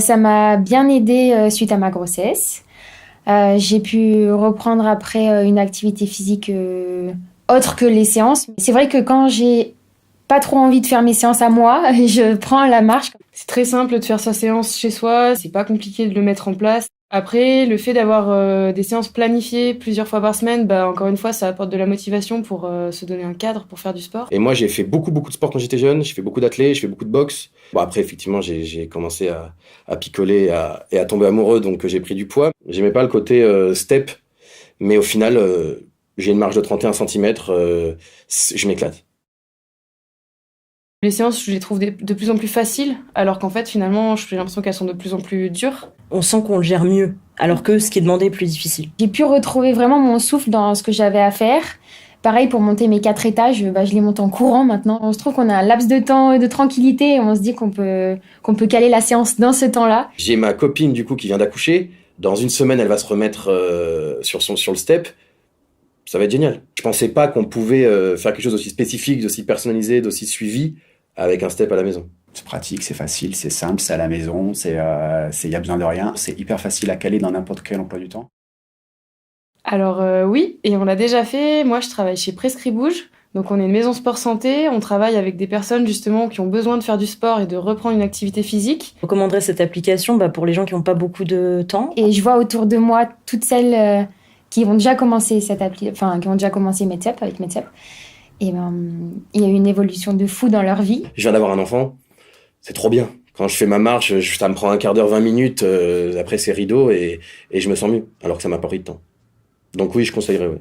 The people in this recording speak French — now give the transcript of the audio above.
Ça m'a bien aidée suite à ma grossesse. J'ai pu reprendre après une activité physique autre que les séances. C'est vrai que quand j'ai pas trop envie de faire mes séances à moi, je prends la marche. C'est très simple de faire sa séance chez soi, c'est pas compliqué de le mettre en place. Après, le fait d'avoir des séances planifiées plusieurs fois par semaine, bah, encore une fois, ça apporte de la motivation pour se donner un cadre pour faire du sport. Et moi, j'ai fait beaucoup de sport quand j'étais jeune. J'ai fait beaucoup d'athlé, j'ai fait beaucoup de boxe. Bon, après, effectivement, j'ai commencé à picoler et à tomber amoureux, donc j'ai pris du poids. J'aimais pas le côté step, mais au final, j'ai une marge de 31 cm, je m'éclate. Les séances, je les trouve de plus en plus faciles, alors qu'en fait, finalement, j'ai l'impression qu'elles sont de plus en plus dures. On sent qu'on le gère mieux, alors que ce qui est demandé est plus difficile. J'ai pu retrouver vraiment mon souffle dans ce que j'avais à faire. Pareil, pour monter mes 4 étages, je les monte en courant maintenant. On se trouve qu'on a un laps de temps de tranquillité et on se dit qu'on peut caler la séance dans ce temps-là. J'ai ma copine, du coup, qui vient d'accoucher. Dans une semaine, elle va se remettre sur le step. Ça va être génial. Je pensais pas qu'on pouvait faire quelque chose d'aussi spécifique, d'aussi personnalisé, d'aussi suivi avec un step à la maison. C'est pratique, c'est facile, c'est simple, c'est à la maison, y a besoin de rien. C'est hyper facile à caler dans n'importe quel emploi du temps. Alors oui, et on l'a déjà fait. Moi, je travaille chez Prescribouge. Donc on est une maison sport santé. On travaille avec des personnes justement qui ont besoin de faire du sport et de reprendre une activité physique. Je recommanderais cette application pour les gens qui n'ont pas beaucoup de temps. Et je vois autour de moi toutes celles qui ont déjà commencé qui ont déjà commencé Medcep avec Medcep. Et il y a eu une évolution de fou dans leur vie. Je viens d'avoir un enfant, c'est trop bien. Quand je fais ma marche, ça me prend un quart d'heure, 20 minutes, après c'est rideau et je me sens mieux, alors que ça m'a pas pris de temps. Donc oui, je conseillerais, oui.